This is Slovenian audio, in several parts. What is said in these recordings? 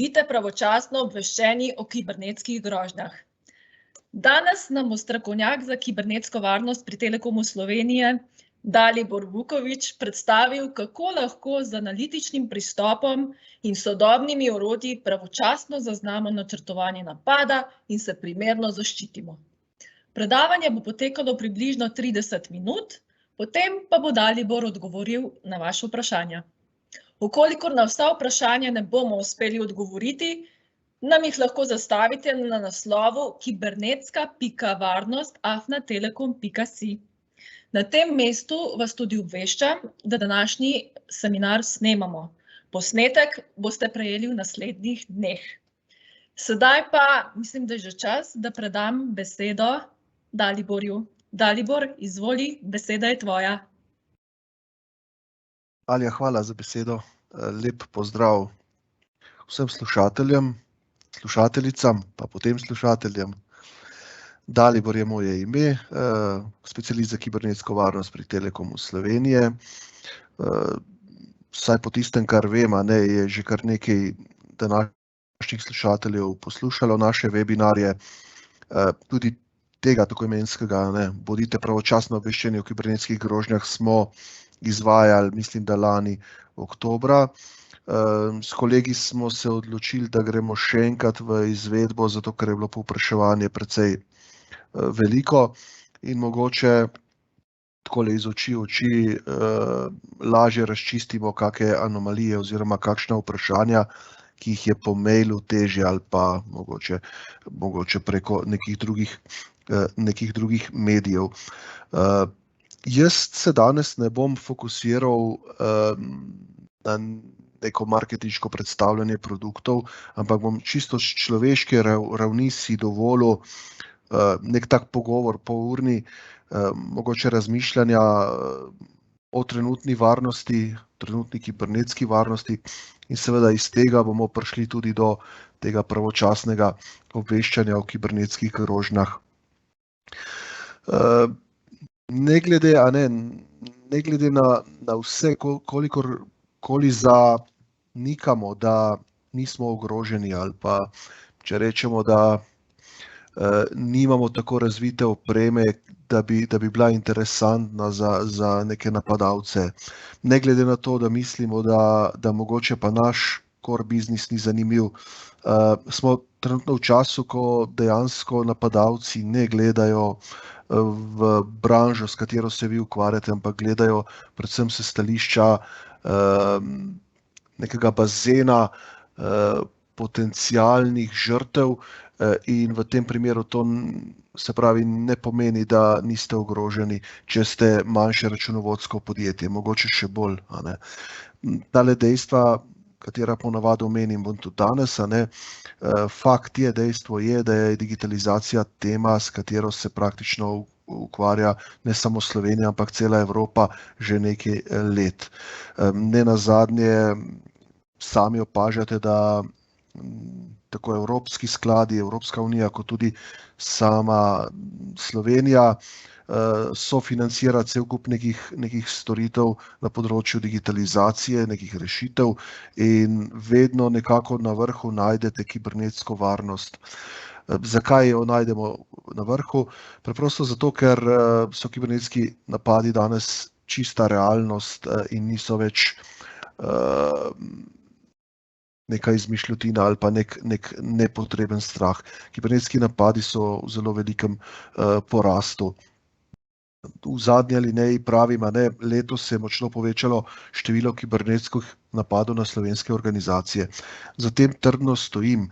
Budite pravočasno obveščeni o kibernetskih grožnjah. Danes nam bo strokovnjak za kibernetsko varnost pri Telekomu Slovenije, Dalibor Vuković, predstavil, kako lahko z analitičnim pristopom in sodobnimi orodji pravočasno zaznamo načrtovanje napada in se primerno zaščitimo. Predavanje bo potekalo približno 30 minut, potem pa bo Dalibor odgovoril na vaše vprašanja. Vkolikor na vsa vprašanja ne bomo uspeli odgovoriti, nam jih lahko zastavite na naslovu kibernetska.varnost@telekom.si. Na tem mestu vas tudi obveščam, da današnji seminar snemamo. Posnetek boste prejeli v naslednjih dneh. Sedaj pa mislim, da je že čas, da predam besedo Daliborju. Dalibor, izvoli, beseda je tvoja. Alja, hvala za besedo. Lep pozdrav vsem slušateljem, slušateljicam, pa potem slušateljem. Dalibor je moje ime, specialist za kibernetsko varnost pri Telekomu Slovenije. Vsaj po tistem, kar vem, je že kar nekaj današnjih slušateljev poslušalo naše webinarje, tudi tega tako imenskega, bodite pravočasno obveščeni o kibernetskih grožnjah, smo izvajali, mislim, da lani oktobra. S kolegi smo se odločili, da gremo še enkrat v izvedbo, zato ker je bilo povpraševanje precej veliko in mogoče takole iz oči v oči lažje razčistimo kakšne anomalije oziroma kakšna vprašanja, ki jih je po mailu težje ali pa mogoče preko nekih drugih medijev. Jaz se danes ne bom fokusiral na neko marketinško predstavljanje produktov, ampak bom čisto s človeške ravni si dovolil nek tak pogovor polurni, mogoče razmišljanja o trenutni varnosti, trenutni kibernetski varnosti in seveda iz tega bomo prišli tudi do tega pravočasnega obveščanja o kibernetskih grožnjah. Ne glede na vse, kolikor zanikamo, da nismo ogroženi ali pa če rečemo, da nimamo tako razvite opreme, da bi bila interesantna za neke napadalce. Ne glede na to, da mislimo, da mogoče pa naš core biznis ni zanimiv. Smo trenutno v času, ko dejansko napadalci ne gledajo v branžo, s katero se vi ukvarjate, ampak gledajo predvsem s stališča nekega bazena potencialnih žrtev in v tem primeru to se pravi ne pomeni, da niste ogroženi, če ste manjše računovodsko podjetje, mogoče še bolj. Tale dejstva, katera ponavadi omenim, bom tudi danes. Fakt je, dejstvo je, da je digitalizacija tema, s katero se praktično ukvarja ne samo Slovenija, ampak cela Evropa že nekaj let. Nenazadnje sami opažate, da tako evropski skladi, Evropska unija, kot tudi sama Slovenija sofinancira cel kup nekih storitev na področju digitalizacije, nekih rešitev in vedno nekako na vrhu najdete kibernetsko varnost. Zakaj jo najdemo na vrhu? Preprosto zato, ker so kibernetski napadi danes čista realnost in niso več neka izmišljotina ali pa nek nepotreben strah. Kibernetski napadi so v zelo velikem porastu. V zadnji alineji pravim, letos se je močno povečalo število kibernetskih napadov na slovenske organizacije. Za tem trdno stojim.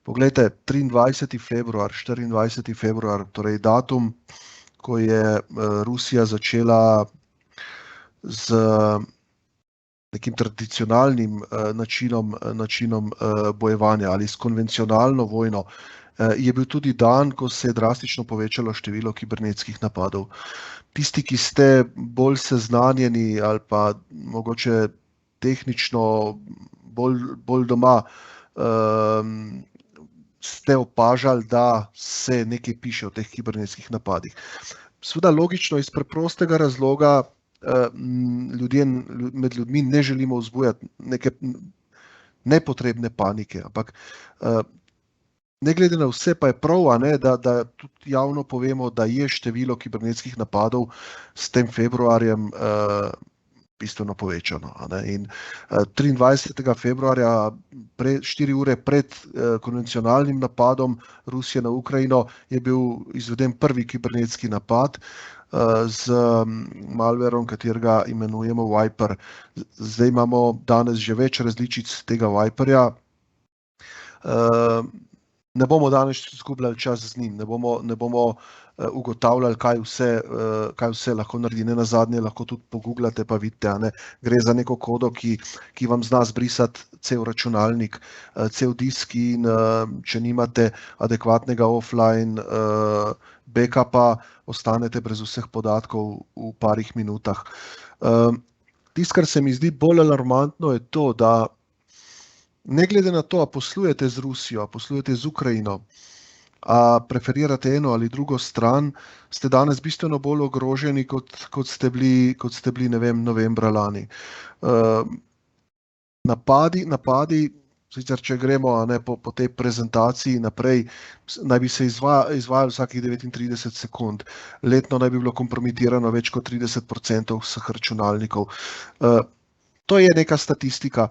Poglejte, 23. februar, 24. februar, torej datum, ko je Rusija začela z nekim tradicionalnim načinom bojevanja ali s konvencionalno vojno, je bil tudi dan, ko se je drastično povečalo število kibernetskih napadov. Tisti, ki ste bolj seznanjeni ali pa mogoče tehnično bolj doma, ste opažali, da se nekaj piše o teh kibernetskih napadih. Seveda logično iz preprostega razloga med ljudmi ne želimo vzbujati neke nepotrebne panike, ampak ne glede na vse pa je prav, da tudi javno povemo, da je število kibernetskih napadov s tem februarjem bistveno povečano. In 23. februarja, 4 ure pred konvencionalnim napadom Rusije na Ukrajino, je bil izveden prvi kibernetski napad z malwareom, katerega imenujemo Viper. Zdaj imamo danes že več različic tega Viperja. Ne bomo danes izgubljali čas z njim, ne bomo ugotavljali, kaj vse lahko naredi. Nenazadnje lahko tudi pogooglate, pa vidite, gre za neko kodo, ki vam zna zbrisati cel računalnik, cel disk in če nimate adekvatnega offline backupa, ostanete brez vseh podatkov v parih minutah. Tisto, kar se mi zdi bolj alarmantno, je to, da ne glede na to, a poslujete z Rusijo, a poslujete z Ukrajino, a preferirate eno ali drugo stran, ste danes bistveno bolj ogroženi, kot ste bili, ne vem, novembra lani. Napadi, sicer če gremo po tej prezentaciji naprej, naj bi se izvajali vsakih 39 sekund. Letno naj bi bilo kompromitirano več kot 30% vseh računalnikov. To je neka statistika.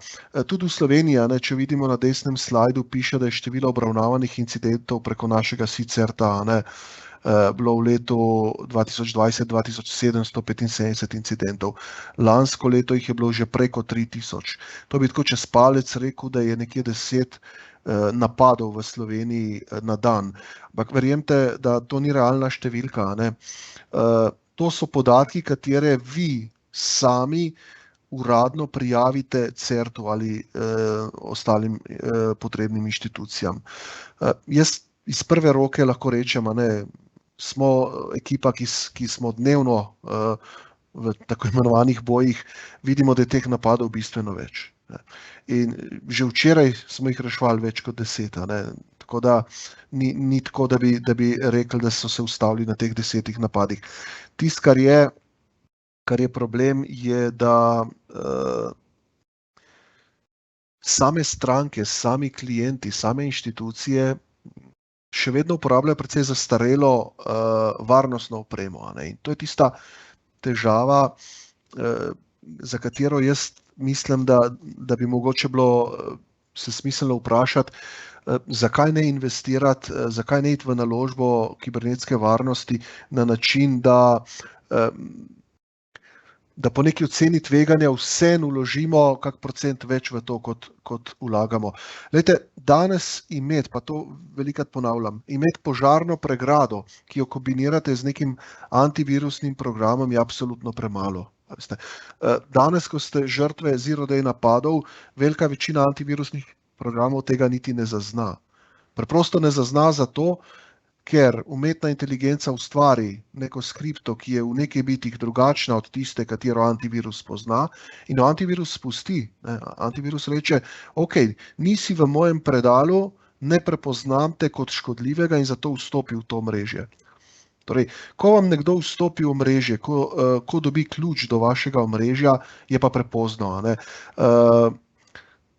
Tudi v Sloveniji, če vidimo na desnem slajdu, piše, da je število obravnavanih incidentov preko našega SICERTA bilo v letu 2020 2775 incidentov. Lansko leto jih je bilo že preko 3000. To bi tako čez palec rekel, da je nekje 10 napadov v Sloveniji na dan. Ampak verjemite, da to ni realna številka. To so podatki, katere vi sami uradno prijavite CERT-u ali ostalim potrebnim inštitucijam. Jaz iz prve roke lahko rečem, smo ekipa, ki smo dnevno v tako imenovanih bojih, vidimo, da je teh napadov bistveno več. In že včeraj smo jih reševali več kot 10. Tako da ni tako, da bi rekli, da so se ustavili na teh 10 napadih. Tisto, kar je problem, je, da same stranke, sami klienti, same inštitucije še vedno uporabljajo precej zastarelo varnostno opremo. In to je tista težava, za katero jaz mislim, da bi mogoče bilo se smiselno vprašati, zakaj ne investirati, zakaj ne iti v naložbo kibernetske varnosti na način, da po neki oceni tveganja vseeno vložimo kak procent več v to, kot vlagamo. Glejte, danes imeti, pa to velikokrat ponavljam, imeti požarno pregrado, ki jo kombinirate z nekim antivirusnim programom, je absolutno premalo. Danes, ko ste žrtve zero-day napadov, velika večina antivirusnih programov tega niti ne zazna. Preprosto ne zazna zato, ker umetna inteligenca ustvari neko skripto, ki je v nekaj bitih drugačna od tiste, katero antivirus pozna, in antivirus spusti. Antivirus reče, ok, nisi v mojem predalu, ne prepoznam te kot škodljivega in zato vstopi v to mrežje. Torej, ko vam nekdo vstopi v mrežje, ko dobi ključ do vašega omrežja, je pa prepozno.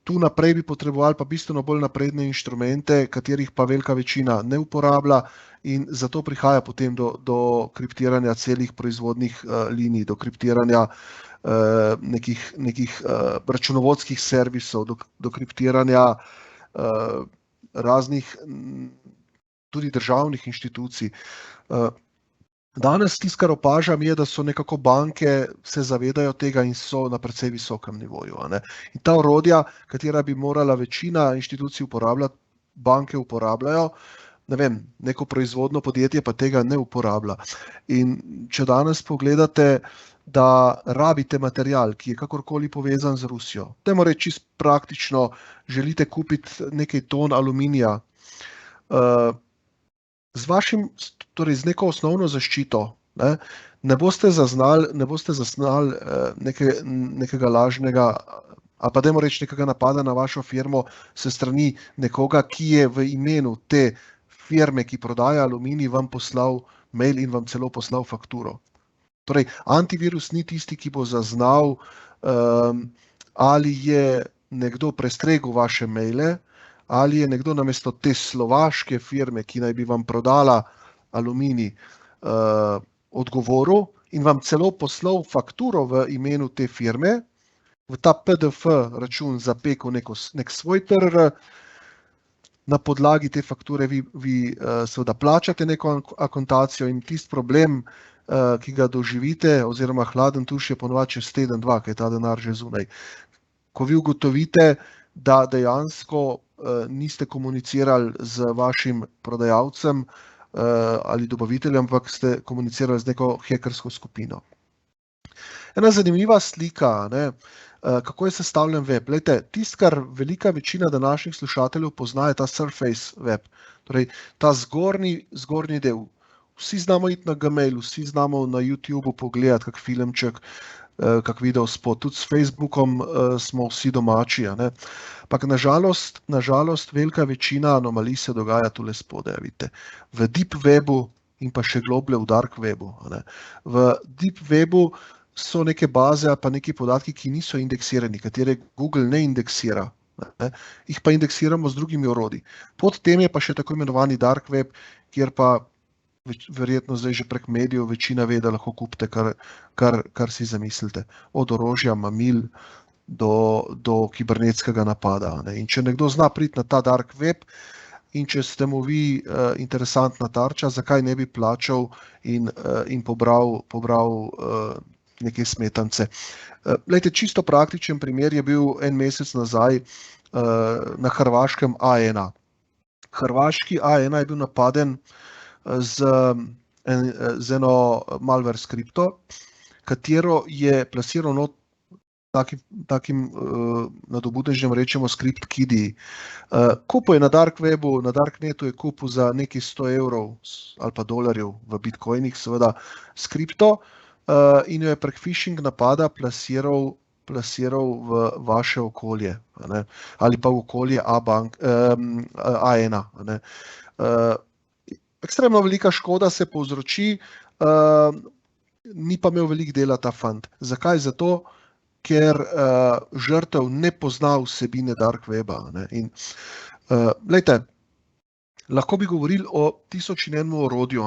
Tu naprej bi potrebovali pa bistveno bolj napredne inštrumente, katerih pa velika večina ne uporablja, in zato prihaja potem do kriptiranja celih proizvodnih linij, do kriptiranja nekih računovodskih servisov, do kriptiranja raznih tudi državnih inštitucij. Danes tisto, kar opažam, je, da so nekako banke se zavedajo tega in so na precej visokem nivoju. In ta orodja, katera bi morala večina inštitucij uporabljati, banke uporabljajo, ne vem, neko proizvodno podjetje pa tega ne uporablja. In če danes pogledate, da rabite material, ki je kakorkoli povezan z Rusijo, dajmo reči čisto praktično, želite kupiti nekaj ton aluminija, z neko osnovno zaščito, ne boste zaznali nekega lažnega, ali pa dajmo reči nekega napada na vašo firmo se strani nekoga, ki je v imenu te firme, ki prodaja aluminij, vam poslal mail in vam celo poslal fakturo. Torej, antivirus ni tisti, ki bo zaznal, ali je nekdo prestregel vaše maile, ali je nekdo namesto te slovaške firme, ki naj bi vam prodala aluminij, odgovoril in vam celo poslal fakturo v imenu te firme, v ta PDF račun zapekel nek svoj TRR, na podlagi te fakture vi seveda plačate neko akontacijo in tisti problem, ki ga doživite, oziroma hladen tuš je ponovadi čez teden, dva, ker je ta denar že zunaj. Ko vi ugotovite, da dejansko niste komunicirali z vašim prodajalcem ali dobaviteljem, ampak ste komunicirali z neko hekersko skupino. Ena zanimiva slika, kako je sestavljen web. Glejte, tisto, kar velika večina današnjih slušateljev pozna, je ta Surface web, torej ta zgornji del. Vsi znamo iti na Gmail, vsi znamo na YouTubeu pogledati kak filmček, kak video spot, tudi s Facebookom smo vsi domači. Ampak nažalost velika večina anomalij se dogaja tule spodaj, vidite. V Deep Webu in pa še globlje v Dark Webu. V Deep Webu so neke baze ali pa neki podatki, ki niso indeksirani, katere Google ne indeksira. Jih pa indeksiramo z drugimi orodji. Pod tem je pa še tako imenovani Dark Web, kjer pa verjetno zdaj že prek medijev večina ve, da lahko kupite, kar si zamislite. Od orožja, mamil do kibernetskega napada. In če nekdo zna priti na ta Dark Web in če ste mu vi interesantna tarča, zakaj ne bi plačal in pobral neke smetance. Glejte, čisto praktičen primer je bil en mesec nazaj na hrvaškem A1. Hrvaški A1 je bil napaden z eno malware skripto, katero je plasiral not takim nadobudežem rečemo skript KIDI. Kupil je na Dark Webu, na Darknetu je kupil za nekaj 100 evrov ali pa dolarjev v bitcoinih, seveda, skripto, in jo je prek phishing napada plasiral v vaše okolje, ali pa v okolje A1. Ekstremno velika škoda se povzroči, ni pa imel veliko dela ta fant. Zakaj? Zato, ker žrtev ne pozna vsebine Dark Weba. In glejte, lahko bi govorili o 1001 orodju,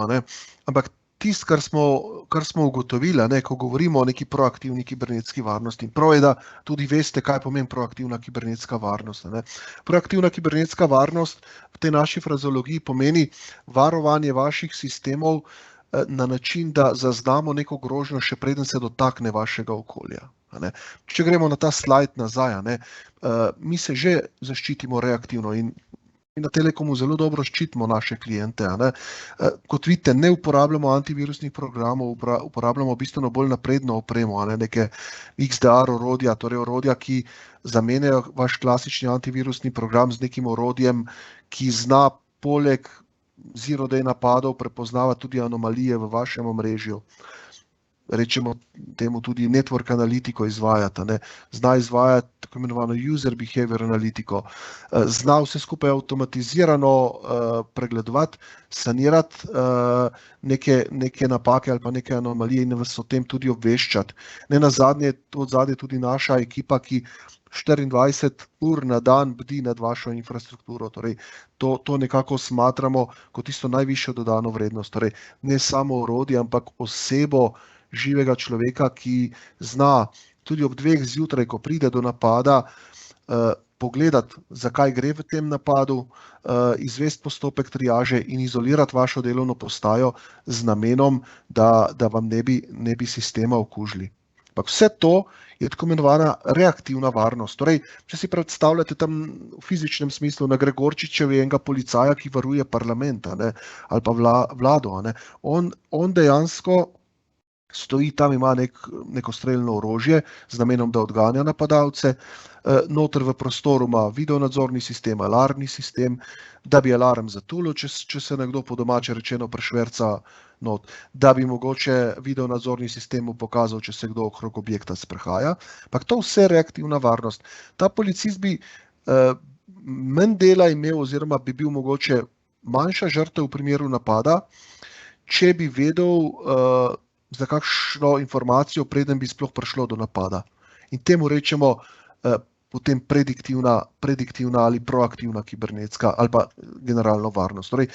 ampak tisto, kar smo ugotovili, ko govorimo o neki proaktivni kibernetski varnosti, prav je, da tudi veste, kaj pomeni proaktivna kibernetska varnost. Proaktivna kibernetska varnost v tej naši frazeologiji pomeni varovanje vaših sistemov na način, da zaznamo neko grožnjo, še preden se dotakne vašega okolja. Če gremo na ta slajd nazaj, mi se že zaščitimo reaktivno in na Telekomu zelo dobro ščitimo naše kliente. Kot vidite, ne uporabljamo antivirusnih programov, uporabljamo bistveno bolj napredno opremo, neke XDR orodja, torej orodja, ki zamenjajo vaš klasični antivirusni program z nekim orodjem, ki zna poleg zero-day napadov prepoznavati tudi anomalije v vašem omrežju. Rečemo temu tudi network analitiko izvajati, zna izvajati tako imenovano user behavior analitiko, zna vse skupaj avtomatizirano pregledovati, sanirati neke napake ali pa neke anomalije in vas o tem tudi obveščati. Ne nazadnje, od zadnje tudi naša ekipa, ki 24 ur na dan bdi nad vašo infrastrukturo. Torej, to nekako smatramo kot tisto najvišjo dodano vrednost. Torej, ne samo orodje, ampak osebo živega človeka, ki zna tudi ob 2 zjutraj, ko pride do napada, pogledati, zakaj gre v tem napadu, izvesti postopek triaže in izolirati vašo delovno postajo z namenom, da vam ne bi sistema okužili. Ampak vse to je tako imenovana reaktivna varnost. Torej, če si predstavljate tam v fizičnem smislu na Gregorčičevi enega policaja, ki varuje parlament, ali pa vlado, on dejansko stoji tam, ima neko streljno orožje z namenom, da odganja napadalce, noter v prostoru ima videonadzorni sistem, alarmni sistem, da bi alarm zatulil, če se nekdo po domače rečeno prešverca not, da bi mogoče videonadzorni sistem mu pokazal, če se kdo okrog objekta sprehaja. Ampak to vse reaktivna varnost. Ta policist bi manj dela imel oziroma bi bil mogoče manjša žrtev v primeru napada, če bi vedel za kakšno informacijo, preden bi sploh prišlo do napada. In temu rečemo potem prediktivna ali proaktivna kibernetska ali pa generalno varnost. Torej,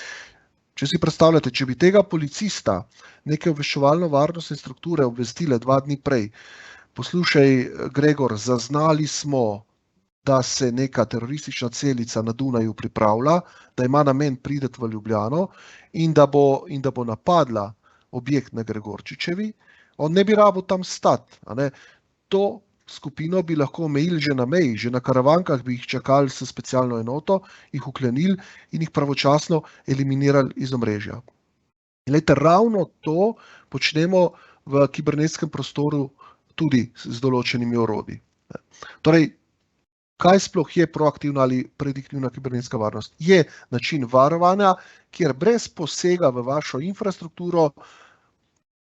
če si predstavljate, če bi tega policista neke obveščevalno-varnostne strukture obvestile 2 dni prej, poslušaj, Gregor, zaznali smo, da se neka teroristična celica na Dunaju pripravlja, da ima namen priti v Ljubljano in da bo napadla objekt na Gregorčičevi, on ne bi rabil tam stati. To skupino bi lahko omejili že na meji, že na karavankah bi jih čakali s specialno enoto, jih uklenili in jih pravočasno eliminirali iz omrežja. Glejte, ravno to počnemo v kibernetskem prostoru tudi z določenimi orodji. Torej, kaj sploh je proaktivna ali prediktivna kibernetska varnost? Je način varovanja, kjer brez posega v vašo infrastrukturo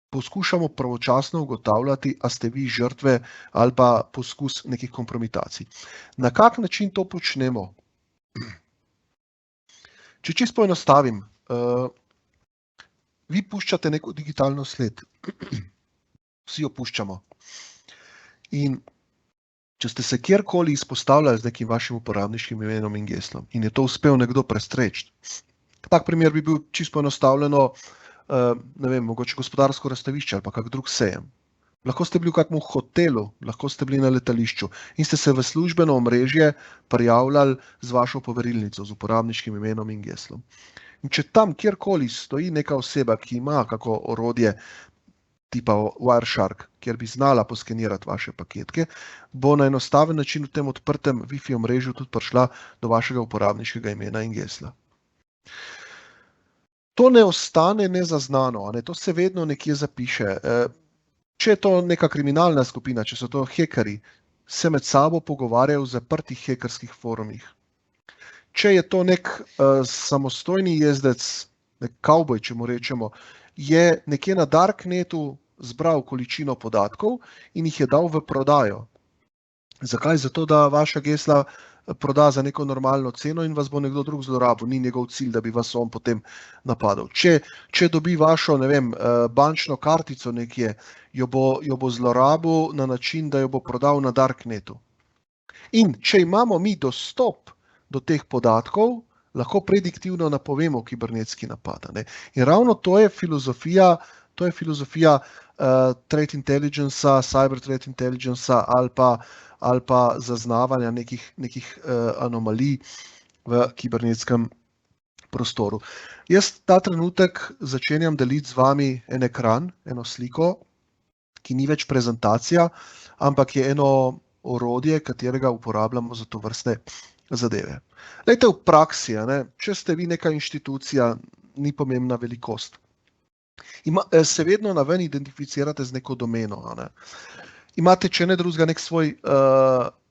poskušamo pravočasno ugotavljati, a ste vi žrtve ali pa poskus nekih kompromitacij. Na kak način to počnemo? Če čisto poenostavim, vi puščate neko digitalno sled. Vsi jo puščamo. In če ste se kjerkoli izpostavljali z nekim vašim uporabniškim imenom in geslom in je to uspel nekdo prestreči, tak primer bi bil čisto poenostavljeno, ne vem, mogoče gospodarsko razstavišče ali pa kak drug sejem. Lahko ste bili v kakšnem hotelu, lahko ste bili na letališču in ste se v službeno omrežje prijavljali z vašo poverilnico, z uporabniškim imenom in geslom. In če tam kjerkoli stoji neka oseba, ki ima kako orodje tipa Wireshark, kjer bi znala poskenirati vaše paketke, bo na enostaven način v tem odprtem Wi-Fi omrežju tudi prišla do vašega uporabniškega imena in gesla. To ne ostane nezaznano, to se vedno nekje zapiše. Če je to neka kriminalna skupina, če so to hekerji, se med sabo pogovarjajo v zaprtih hekerskih forumih. Če je to nek samostojni jezdec, nek kavboj, če mu rečemo, je nekje na Darknetu zbral količino podatkov in jih je dal v prodajo. Zakaj? Zato, da vaša gesla proda za neko normalno ceno in vas bo nekdo drug zlorabil. Ni njegov cilj, da bi vas on potem napadal. Če dobi vašo, ne vem, bančno kartico nekje, jo bo zlorabil na način, da jo bo prodal na Darknetu. In če imamo mi dostop do teh podatkov, lahko prediktivno napovemo kibernetski napad. In ravno to je filozofija threat intelligence-a, cyber threat intelligence-a ali pa zaznavanja nekih anomalij v kibernetskem prostoru. Jaz ta trenutek začenjam deliti z vami en ekran, eno sliko, ki ni več prezentacija, ampak je eno orodje, katerega uporabljamo za to vrstne zadeve. Glejte, v praksi, če ste vi neka inštitucija, ni pomembna velikost. Se vedno naven identificirate z neko domeno. Imate, če ne drugega, nek svoj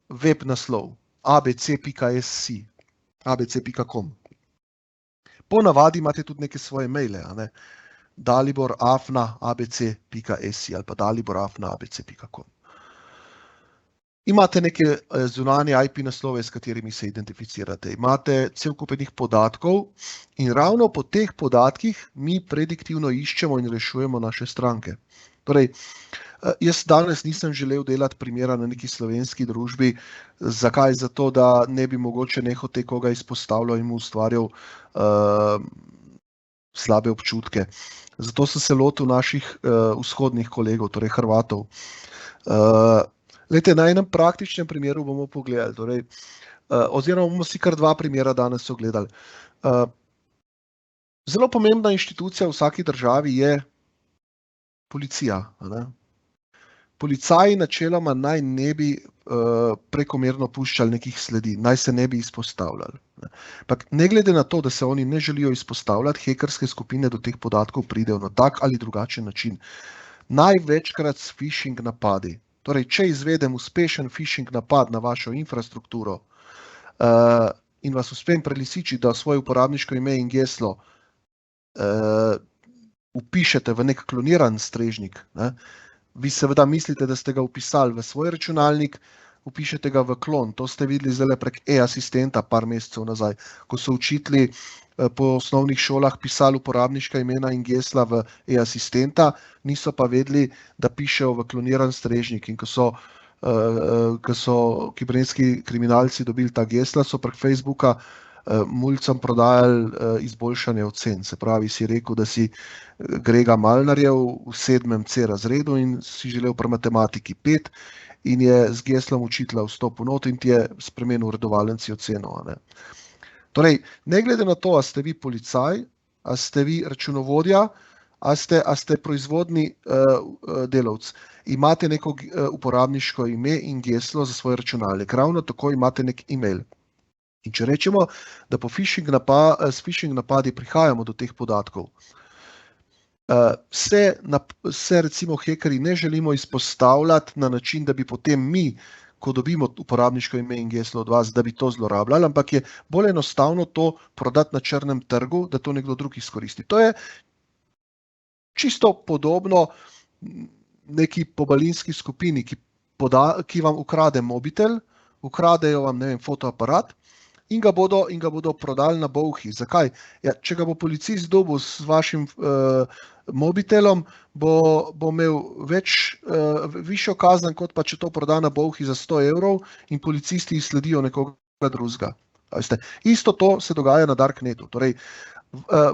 web naslov, abc.sc, abc.com. Po navadi imate tudi neke svoje maile, dalibor@abc.sc ali pa dalibor@abc.com. Imate neke zunanje IP naslove, s katerimi se identificirate. Imate cel kup enih podatkov in ravno po teh podatkih mi prediktivno iščemo in rešujemo naše stranke. Torej, jaz danes nisem želel delati primera na neki slovenski družbi. Zakaj? Zato, da ne bi mogoče nehote koga izpostavljal in mu ustvarjal slabe občutke. Zato sem se lotil naših vzhodnih kolegov, torej Hrvatov. Glejte, na enem praktičnem primeru bomo pogledali, torej, oziroma bomo si kar 2 primera danes ogledali. Zelo pomembna inštitucija v vsaki državi je policija. Policaji načeloma naj ne bi prekomerno puščali nekih sledi, naj se ne bi izpostavljali. Ampak ne glede na to, da se oni ne želijo izpostavljati, hekerske skupine do teh podatkov pridejo na tak ali drugačen način. Največkrat s phishing napadi. Torej, če izvedem uspešen phishing napad na vašo infrastrukturo in vas uspem prelisičiti, da svoje uporabniško ime in geslo vpišete v nek kloniran strežnik, vi seveda mislite, da ste ga vpisali v svoj računalnik, vpišete ga v klon. To ste videli zdaj prek e-asistenta par mesecev nazaj, ko so učitelji po osnovnih šolah pisali uporabniška imena in gesla v e-asistenta, niso pa vedeli, da pišejo v kloniran strežnik. In ko so ko so kibernetski kriminalci dobili ta gesla, so prek Facebooka mulcem prodajali izboljšanje ocen. Se pravi, si rekel, da si Grega Malnarjev v 7. C razredu in si želel pri matematiki 5 in je z geslom učitelja vstopil not in ti je spremenil redovalnici oceno. Ne? Torej, ne glede na to, a ste vi policaj, a ste vi računovodja, a ste proizvodni delavc, imate neko uporabniško ime in geslo za svoj računalnik. Ravno tako imate nek e-mail. In če rečemo, da s phishing napadi prihajamo do teh podatkov, se recimo hekerji ne želimo izpostavljati na način, da bi potem mi, ko dobimo uporabniško ime in geslo od vas, da bi to zlorabljali, ampak je bolj enostavno to prodati na črnem trgu, da to nekdo drug izkoristi. To je čisto podobno neki pobalinski skupini, ki vam ukrade mobitel, ukradejo vam, ne vem, fotoaparat in ga bodo prodali na bolhi. Zakaj? Ja, če ga bo policist dobil s vašim mobitelom, bo imel višjo kazen, kot pa če to proda na bolhi za 100 evrov in policisti sledijo nekoga drugega. Isto to se dogaja na Darknetu. Torej,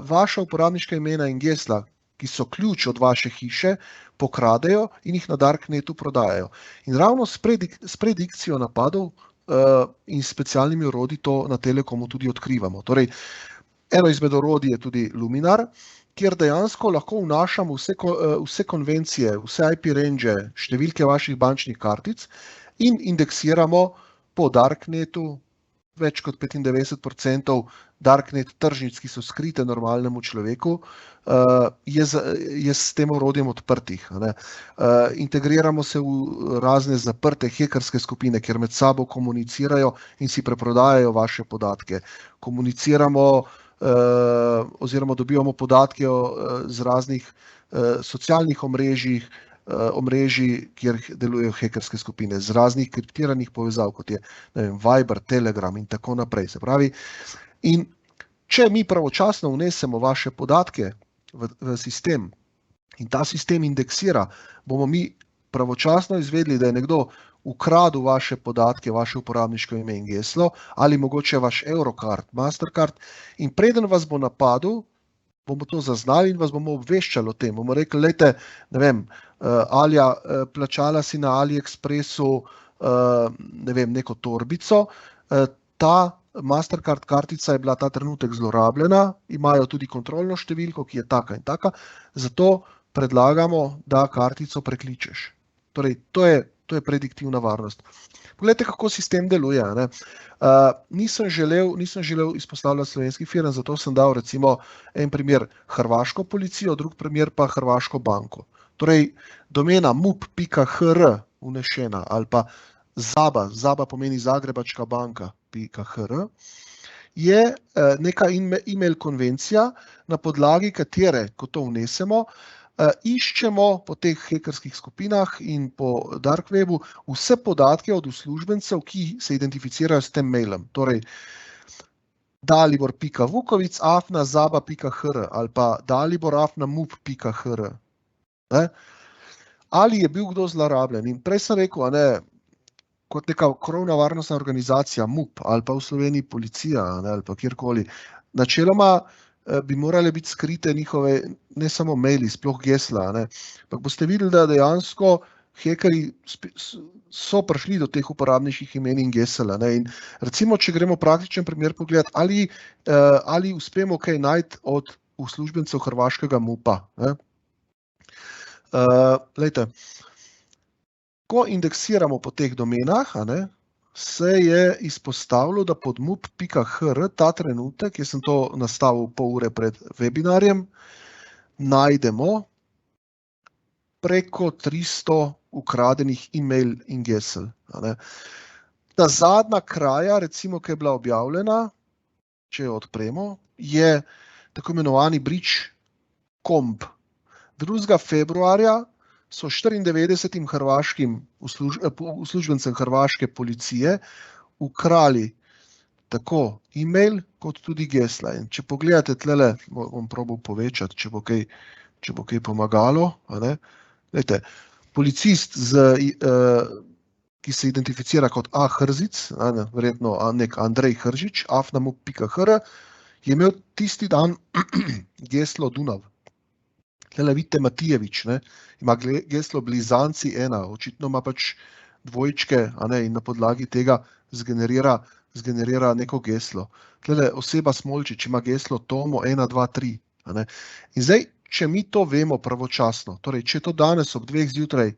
vaša uporabniška imena in gesla, ki so ključ od vaše hiše, pokradejo in jih na Darknetu prodajajo. In ravno s predikcijo napadov in specialnimi orodji to na Telekomu tudi odkrivamo. Torej, eno izmed orodij je tudi Luminar, kjer dejansko lahko vnašamo vse konvencije, vse IP range, številke vaših bančnih kartic in indeksiramo po Darknetu. Več kot 95% Darknet tržnic, ki so skrite normalnemu človeku, je s tem orodjem odprtih. Integriramo se v razne zaprte hekerske skupine, kjer med sabo komunicirajo in si preprodajajo vaše podatke. Komuniciramo oziroma dobivamo podatke z raznih socialnih omrežij, kjer delujejo hekerske skupine, z raznih kriptiranih povezav, kot je Viber, Telegram in tako naprej. Se pravi, in če mi pravočasno vnesemo vaše podatke v sistem in ta sistem indeksira, bomo mi pravočasno izvedeli, da je nekdo ukradel vaše podatke, vaše uporabniško ime in geslo ali mogoče vaš Eurocard, Mastercard in preden vas bo napadel, bomo to zaznali in vas bomo obveščali o tem. Bomo rekli, lejte, ne vem, Alja, plačala si na AliExpressu, ne vem, neko torbico, ta Mastercard kartica je bila ta trenutek zlorabljena, imajo tudi kontrolno številko, ki je taka in taka, zato predlagamo, da kartico prekličeš. Torej, to je prediktivna varnost. Poglejte, kako sistem deluje. Nisem želel izpostavljati slovenskih firm, zato sem dal recimo en primer hrvaško policijo, drug primer pa hrvaško banko. Torej, domena mup.hr vnešena ali pa Zaba pomeni Zagrebačka banka.hr, je neka e-mail konvencija, na podlagi katere, ko to vnesemo, iščemo po teh hekerskih skupinah in po dark webu vse podatke od uslužbencev, ki se identificirajo s tem mailom. Torej, dalibor.vukovic@zaba.hr ali pa dalibor@mup.hr. Ali je bil kdo zlorabljen? In prej sem rekel, kot neka krovna varnostna organizacija MUP ali pa v Sloveniji policija ali pa kjerkoli, načeloma bi morale biti skrite njihove, ne samo maili, sploh gesla. Ampak boste videli, da dejansko hekerji so prišli do teh uporabniških imen in gesel. In recimo, če gremo praktičen primer pogledati, ali uspemo kaj najti od uslužbencev hrvaškega MUP-a. Glejte, ko indeksiramo po teh domenah, se je izpostavilo, da pod mup.hr ta trenutek, jaz sem to nastavil pol ure pred webinarjem, najdemo preko 300 ukradenih e-mail in gesel. Ta zadnja kraja, recimo, ki je bila objavljena, če jo odpremo, je tako imenovani breach.comb. 2. februarja so 94 hrvaškim uslužbencem hrvaške policije ukrali tako e-mail kot tudi gesla. In če pogledate tlele, bom probal povečati, če bo kaj pomagalo. Glejte, policist z ki se identificira kot A. Hrzic, verjetno nek Andrej Hržič, afnamuk.hr, je imel tisti dan geslo Dunav. Tele vidite Matijevič, ima geslo Blizanci 1, očitno ima pač dvojčke, in na podlagi tega zgenerira neko geslo. Tele oseba Smolčič ima geslo Tomo 1, 2, 3. In zdaj, če mi to vemo pravočasno, torej, če to danes ob 2 zjutraj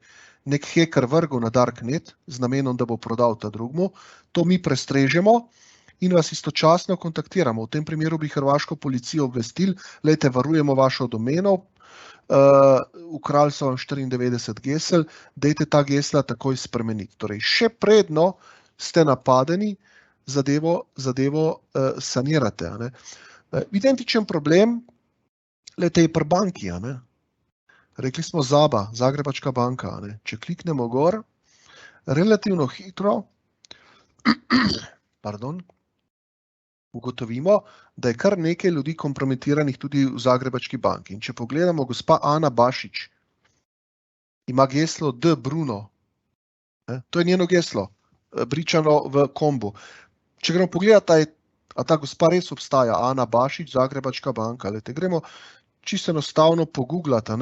nek hacker vrgel na Darknet z namenom, da bo prodal ta drugmu, to mi prestrežemo in vas istočasno kontaktiramo. V tem primeru bi hrvaško policijo obvestil, lejte, varujemo vašo domeno, ukrali so vam 94 gesel, dejte ta gesla takoj spremeniti. Torej, še predno ste napadeni, zadevo sanirate. Identičen problem, lejte, je pri banki. Rekli smo ZABA, Zagrebačka banka. Če kliknemo gor, relativno hitro, ugotovimo, da je kar nekaj ljudi kompromitiranih tudi v Zagrebački banki. In če pogledamo, gospa Ana Bašič ima geslo D. Bruno. To je njeno geslo, bričano v kombu. Če gremo pogledati, a ta gospa res obstaja, Ana Bašič, Zagrebačka banka. Gremo čisto enostavno pogooglati,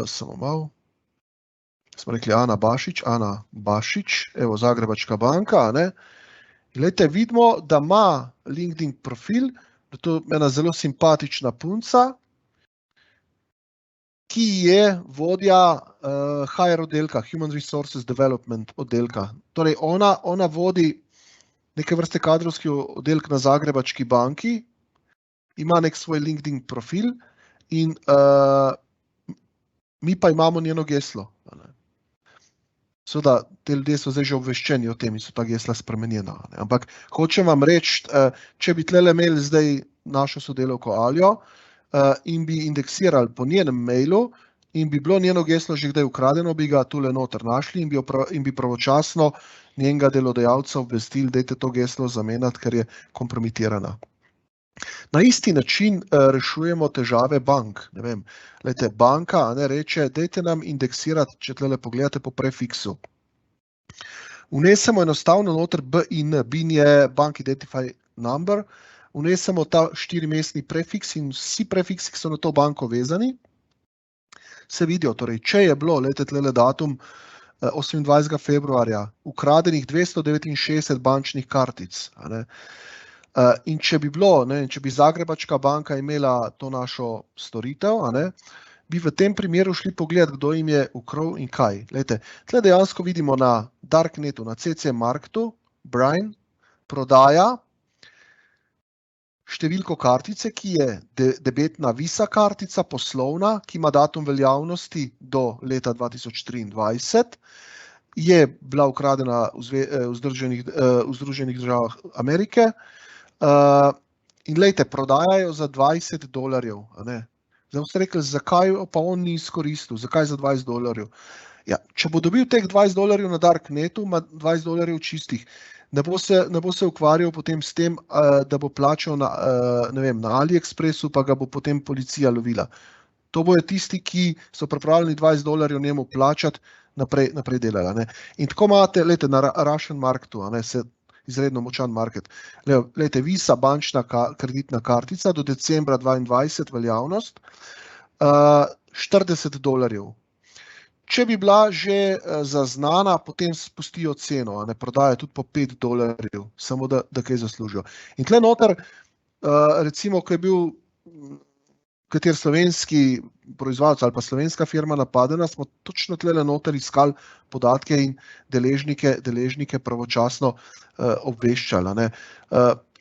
samo malo. Smo rekli Ana Bašič, evo Zagrebačka banka, Glejte, vidimo, da ima LinkedIn profil, da to je ena zelo simpatična punca, ki je vodja HR oddelka, Human Resources Development oddelka. Torej, ona vodi neke vrste kadrovski oddelek na Zagrebački banki, ima nek svoj LinkedIn profil in mi pa imamo njeno geslo. Seveda, te ljudje so zdaj že obveščeni o tem in so ta gesla spremenjena. Ampak hočem vam reči, če bi tlele imeli zdaj našo sodelavko Aljo in bi indeksirali po njenem mailu in bi bilo njeno geslo že kdaj ukradeno, bi ga tule noter našli in bi pravočasno njenega delodajalca obvestili, dajte to geslo zamenjati, ker je kompromitirana. Na isti način rešujemo težave bank. Ne vem, lejte, banka reče, dajte nam indeksirati, če tlele pogledate po prefiksu. Vnesemo enostavno noter BIN, BIN je Bank Identify Number, vnesemo ta 4-mestni prefiks in vsi prefiksi, ki so na to banko vezani, se vidijo. Torej, če je bilo, lejte, tlele datum 28. februarja, ukradenih 269 bančnih kartic, in če bi bilo, če bi Zagrebačka banka imela to našo storitev, bi v tem primeru šli pogledati, kdo jim je ukradel in kaj. Glejte, tle dejansko vidimo na Darknetu, na CC Marketu, Brian prodaja številko kartice, ki je debetna Visa kartica, poslovna, ki ima datum veljavnosti do leta 2023, je bila ukradena v Združenih državah Amerike, in lejte, prodajajo za $20. Zdaj boste rekli, zakaj pa on ni izkoristil, zakaj za $20? Ja, če bo dobil teh $20 na Darknetu, ima $20 čistih. Ne bo se ukvarjal potem s tem, da bo plačal na AliExpressu, pa ga bo potem policija lovila. To bojo tisti, ki so pripravljeni $20 njemu plačati, naprej delali. In tako imate, lejte, na Russian marketu, izredno močan market. Lejte, Visa bančna kreditna kartica do decembra 2022 veljavnost, $40. Če bi bila že zaznana, potem spustijo ceno, prodajo tudi po $5, samo da kaj zaslužijo. In tle noter, recimo, ko je bil kater slovenski proizvajalec ali pa slovenska firma napadena, smo točno tle noter iskali podatke in deležnike pravočasno obveščali.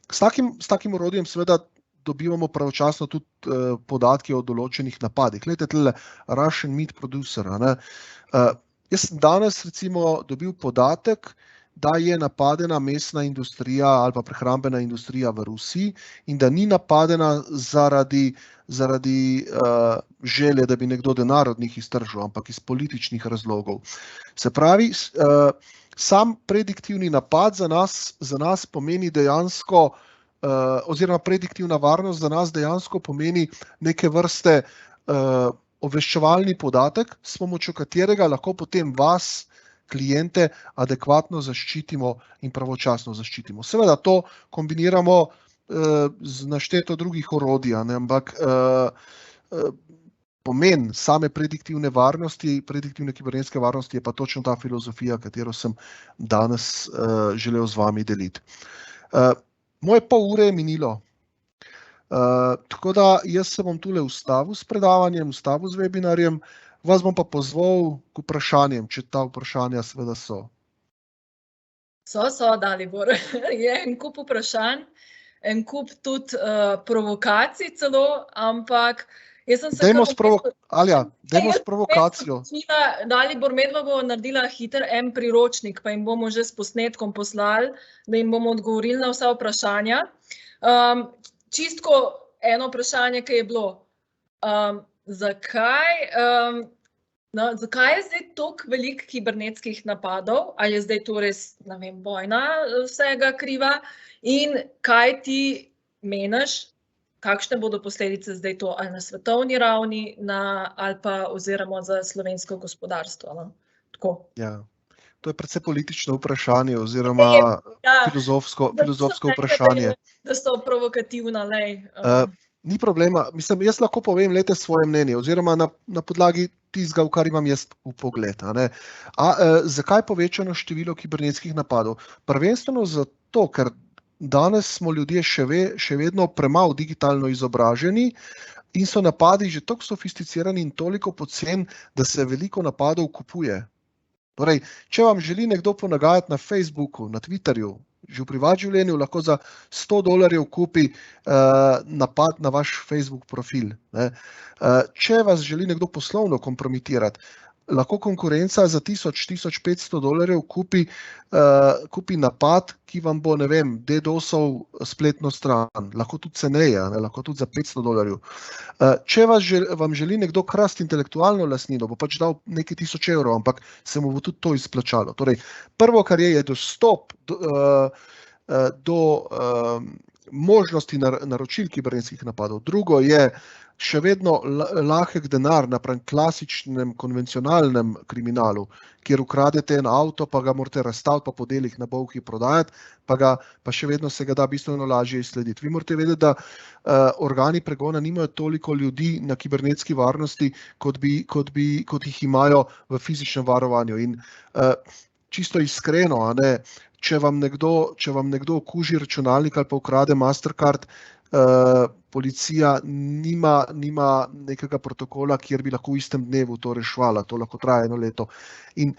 S takim orodjem seveda dobivamo pravočasno tudi podatke o določenih napadih. Glejte, tle Russian Meat Producer. Jaz sem danes recimo dobil podatek, da je napadena mesna industrija ali pa prehrambena industrija v Rusiji in da ni napadena zaradi želje, da bi nekdo denar od njih iztržil, ampak iz političnih razlogov. Se pravi, sam prediktivni napad za nas pomeni dejansko, oziroma prediktivna varnost za nas dejansko pomeni neke vrste obveščevalni podatek, s pomočjo katerega lahko potem vas klijente adekvatno zaščitimo in pravočasno zaščitimo. Seveda to kombiniramo z našteto drugih orodij, ampak pomen same prediktivne kibernetske varnosti je pa točno ta filozofija, katero sem danes želel z vami deliti. Moje pol ure je minilo, tako da jaz se bom tule ustavil s predavanjem, ustavil z webinarjem, vas bom pa pozval k vprašanjem, če ta vprašanja seveda so. So, Dalibor, je en kup vprašanj, en kup tudi provokacij celo, ampak Dajmo s provokacijo. Dalibor, medva bo naredila hiter en priročnik, pa jim bomo že s posnetkom poslali, da jim bomo odgovorili na vsa vprašanja. Čistko eno vprašanje, ki je bilo, zakaj je zdaj toliko veliko kibernetskih napadov, ali je zdaj to res, ne vem, vojna vsega kriva in kaj ti meniš, kakšne bodo posledice zdaj to ali na svetovni ravni ali pa oziroma za slovensko gospodarstvo. No? Tako. Ja, to je predvsem politično vprašanje oziroma filozofsko vprašanje. Da so provokativna, lej. Ni problema. Mislim, jaz lahko povem svoje mnenje oziroma na podlagi tistega, v kar imam jaz vpogled. Zakaj povečano število kibernetskih napadov? Prvenstveno zato, ker danes smo ljudje še vedno premalo digitalno izobraženi in so napadi že toliko sofisticirani in toliko poceni, da se veliko napadov kupuje. Torej, če vam želi nekdo ponagajati na Facebooku, na Twitterju, že v privat življenju lahko za $100 kupi napad na vaš Facebook profil. Če vas želi nekdo poslovno kompromitirati, lahko konkurenca za $1000–1500 kupi napad, ki vam bo, ne vem, DDoS-ov spletno stran, lahko tudi ceneje, lahko tudi za $500. Če vam želi nekdo krasti intelektualno lastnino, bo pač dal nekaj €1000, ampak se mu bo tudi to izplačalo. Torej, prvo, kar je dostop do možnosti naročil kibernetskih napadov. Drugo je še vedno lahek denar napram klasičnem, konvencionalnem kriminalu, kjer ukradete en avto, pa ga morate razstaviti, pa po delih na bolhi prodajati, pa še vedno se ga da bistveno lažje izslediti. Vi morate vedeti, da organi pregona nimajo toliko ljudi na kibernetski varnosti, kot jih imajo v fizičnem varovanju. In čisto iskreno, če vam nekdo okuži računalnik ali pa ukrade Mastercard, policija nima nekega protokola, kjer bi lahko v istem dnevu to reševala. To lahko traja 1 leto. In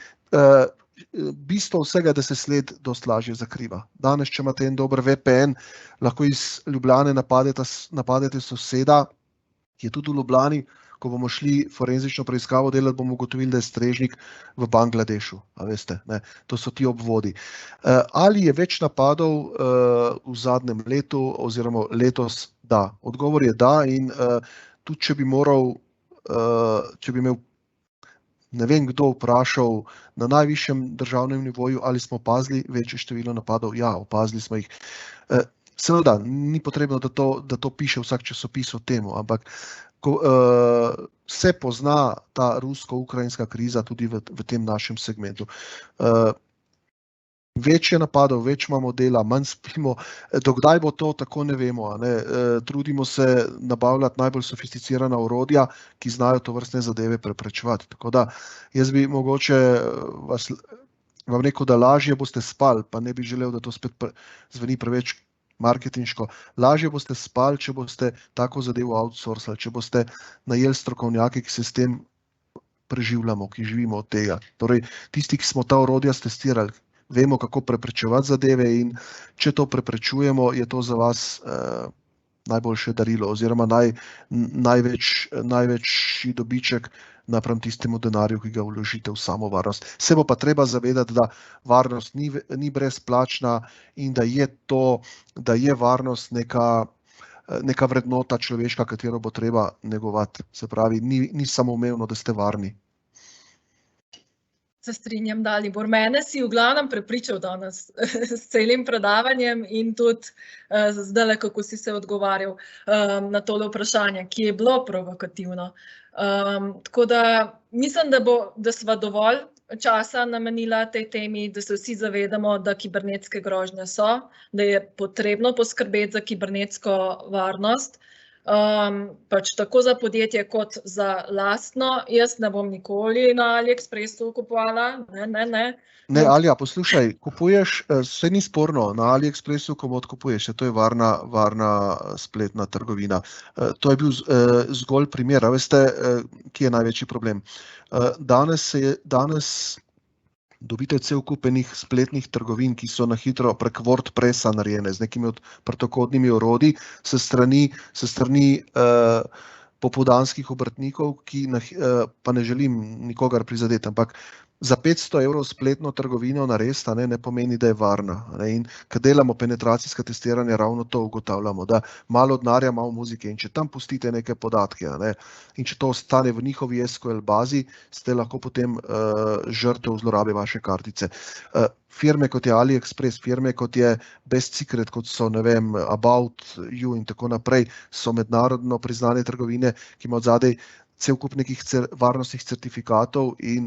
bistvo vsega, da se sled dosti lažje zakriva. Danes, če imate en dober VPN, lahko iz Ljubljane napadete soseda, ki je tudi v Ljubljani. Ko bomo šli forenzično preiskavo delati, bomo ugotovili, da je strežnik v Bangladešu. A veste, ne? To so ti obvodi. Ali je več napadov v zadnjem letu oziroma letos? Da. Odgovor je da in tudi, če bi imel ne vem kdo vprašal na najvišjem državnem nivoju, ali smo opazili večje število napadov. Ja, opazili smo jih. Seveda, ni potrebno, da to piše vsak časopis o temu, ampak se pozna ta rusko-ukrajinska kriza tudi v tem našem segmentu. Več je napadov, več imamo dela, manj spimo. Dokdaj bo to, tako ne vemo. Trudimo se nabavljati najbolj sofisticirana orodja, ki znajo tovrstne zadeve preprečevati. Tako da jaz bi mogoče vam rekel, da lažje boste spali, pa ne bi želel, da to spet zveni preveč marketinško. Lažje boste spali, če boste tako zadevo outsourcali, če boste najeli strokovnjake, ki se s tem preživljamo, ki živimo od tega. Torej, tisti, ki smo ta orodja testirali, vemo, kako preprečevati zadeve in če to preprečujemo, je to za vas najboljše darilo oziroma največji dobiček napram tistemu denarju, ki ga vložite v samo varnost. Se bo pa treba zavedati, da varnost ni brezplačna in da je varnost neka vrednota človeška, katero bo treba negovati. Se pravi, ni samoumevno, da ste varni. Se strinjam, Dalibor. Mene si v glavnem prepričal danes s celim predavanjem in tudi zdajle, kako si se odgovarjal na tole vprašanje, ki je bilo provokativno. Tako da mislim, da sva dovolj časa namenila tej temi, da se vsi zavedamo, da kibernetske grožnje so, da je potrebno poskrbeti za kibernetsko varnost, pač tako za podjetje kot za lastno. Jaz ne bom nikoli na AliExpressu kupovala, ne. Ne, Alja, poslušaj, kupuješ, vse ni sporno, na AliExpressu komod kupuješ, to je varna spletna trgovina. To je bil zgolj primer, a veste, kje je največji problem. Danes dobite cel kup enih spletnih trgovin, ki so na hitro prek WordPressa narejene, z nekimi protokodnimi orodji, s strani popoldanskih obrtnikov, pa ne želim nikogar prizadeti, ampak za 500 € spletno trgovino narediti, ne pomeni, da je varna. In ko delamo penetracijska testiranja, ravno to ugotavljamo, da malo denarja, malo muzike, in če tam pustite neke podatke, in če to ostane v njihovi SQL bazi, ste lahko potem žrtev zlorabe vaše kartice. Firme kot je AliExpress, firme kot je Best Secret, kot so, ne vem, About You in tako naprej, so mednarodno priznane trgovine, ki ima odzadej cel kup nekih varnostnih certifikatov in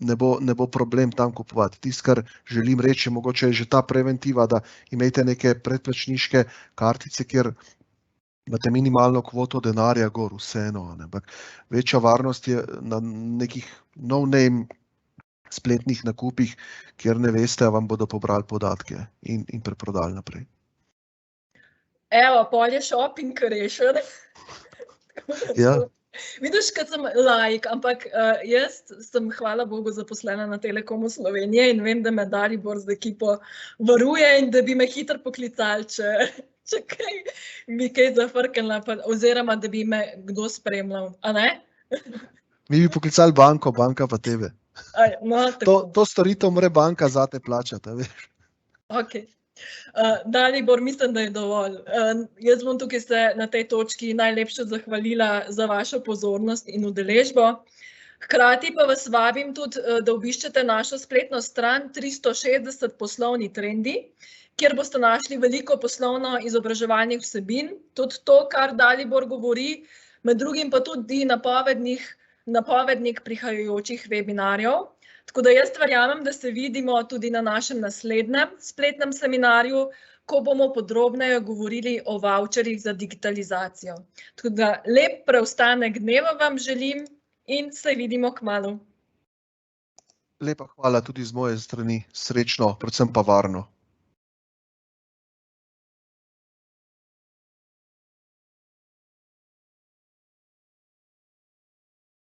ne bo problem tam kupovati. Tisto, kar želim reči, mogoče je že ta preventiva, da imejte neke predplačniške kartice, kjer imate minimalno kvoto denarja gor, vseeno. Ampak večja varnost je na nekih no-name spletnih nakupih, kjer ne veste, vam bodo pobrali podatke in preprodali naprej. Evo, pol je shopping rešen. Ja. Vidiš, kad sem laik, ampak jaz sem, hvala Bogu, zaposlena na Telekomu Slovenije in vem, da me Dalibor z ekipo varuje in da bi me hitro poklicali, če bi kaj zafrknila, oziroma da bi me kdo spremljal, a ne? Mi bi poklicali banko, banka pa tebe. To storitev mora banka zate plačati, veš. Ok. Dalibor, mislim, da je dovolj. Jaz bom tukaj se na tej točki najlepše zahvalila za vašo pozornost in udeležbo. Hkrati pa vas vabim tudi, da obiščete našo spletno stran 360 poslovni trendi, kjer boste našli veliko poslovno izobraževalnih vsebin, tudi to, kar Dalibor govori, med drugim pa tudi napovednik prihajajočih webinarjev. Tako da jaz verjamem, da se vidimo tudi na našem naslednjem spletnem seminarju, ko bomo podrobneje govorili o vavčerjih za digitalizacijo. Tako da lep preostanek dneva vam želim in se vidimo kmalu. Lepa hvala tudi z moje strani, srečno, predvsem pa varno.